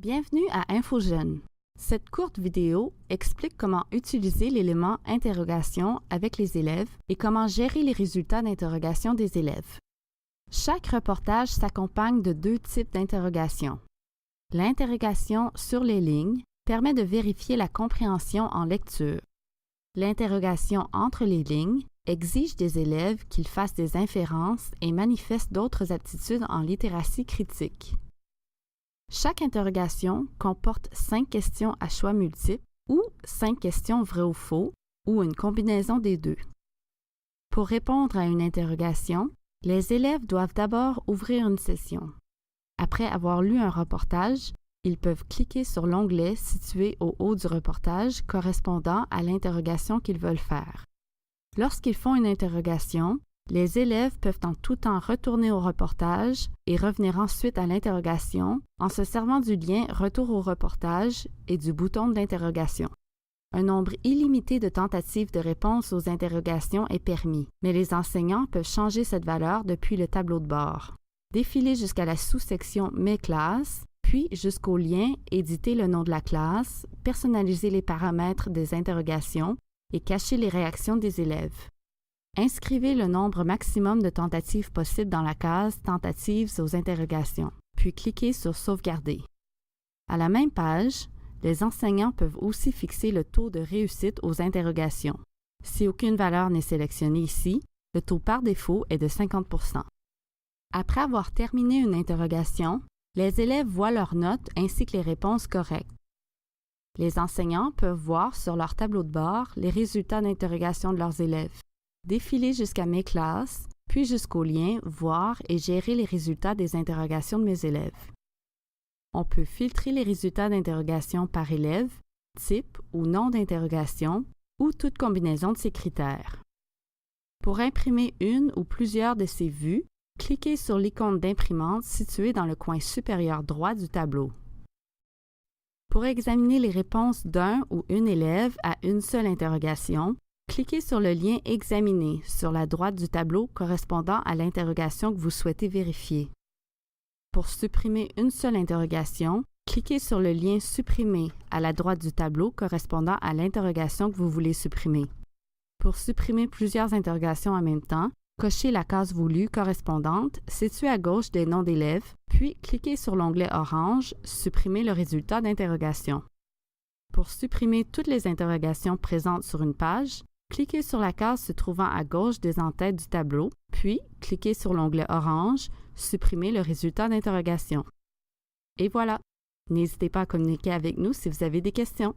Bienvenue à InfoJeunes. Cette courte vidéo explique comment utiliser l'élément interrogation avec les élèves et comment gérer les résultats d'interrogation des élèves. Chaque reportage s'accompagne de deux types d'interrogation. L'interrogation sur les lignes permet de vérifier la compréhension en lecture. L'interrogation entre les lignes exige des élèves qu'ils fassent des inférences et manifestent d'autres aptitudes en littératie critique. Chaque interrogation comporte 5 questions à choix multiples ou 5 questions vrai ou faux ou une combinaison des deux. Pour répondre à une interrogation, les élèves doivent d'abord ouvrir une session. Après avoir lu un reportage, ils peuvent cliquer sur l'onglet situé au haut du reportage correspondant à l'interrogation qu'ils veulent faire. Lorsqu'ils font une interrogation, les élèves peuvent en tout temps retourner au reportage et revenir ensuite à l'interrogation en se servant du lien « Retour au reportage » et du bouton de l'interrogation. Un nombre illimité de tentatives de réponse aux interrogations est permis, mais les enseignants peuvent changer cette valeur depuis le tableau de bord. Défiler jusqu'à la sous-section « Mes classes », puis jusqu'au lien « Éditer le nom de la classe », personnaliser les paramètres des interrogations et cacher les réactions des élèves. Inscrivez le nombre maximum de tentatives possibles dans la case « Tentatives aux interrogations », puis cliquez sur « Sauvegarder ». À la même page, les enseignants peuvent aussi fixer le taux de réussite aux interrogations. Si aucune valeur n'est sélectionnée ici, le taux par défaut est de 50%. Après avoir terminé une interrogation, les élèves voient leurs notes ainsi que les réponses correctes. Les enseignants peuvent voir sur leur tableau de bord les résultats d'interrogation de leurs élèves. Défiler jusqu'à Mes classes, puis jusqu'au lien « Voir et gérer les résultats des interrogations de mes élèves ». On peut filtrer les résultats d'interrogation par élève, type ou nom d'interrogation, ou toute combinaison de ces critères. Pour imprimer une ou plusieurs de ces vues, cliquez sur l'icône d'imprimante située dans le coin supérieur droit du tableau. Pour examiner les réponses d'un ou une élève à une seule interrogation, cliquez sur le lien « Examiner » sur la droite du tableau correspondant à l'interrogation que vous souhaitez vérifier. Pour supprimer une seule interrogation, cliquez sur le lien « Supprimer » à la droite du tableau correspondant à l'interrogation que vous voulez supprimer. Pour supprimer plusieurs interrogations en même temps, cochez la case voulue correspondante située à gauche des noms d'élèves, puis cliquez sur l'onglet orange « Supprimer le résultat d'interrogation ». Pour supprimer toutes les interrogations présentes sur une page, cliquez sur la case se trouvant à gauche des en-têtes du tableau, puis cliquez sur l'onglet orange « Supprimer le résultat d'interrogation ». Et voilà! N'hésitez pas à communiquer avec nous si vous avez des questions.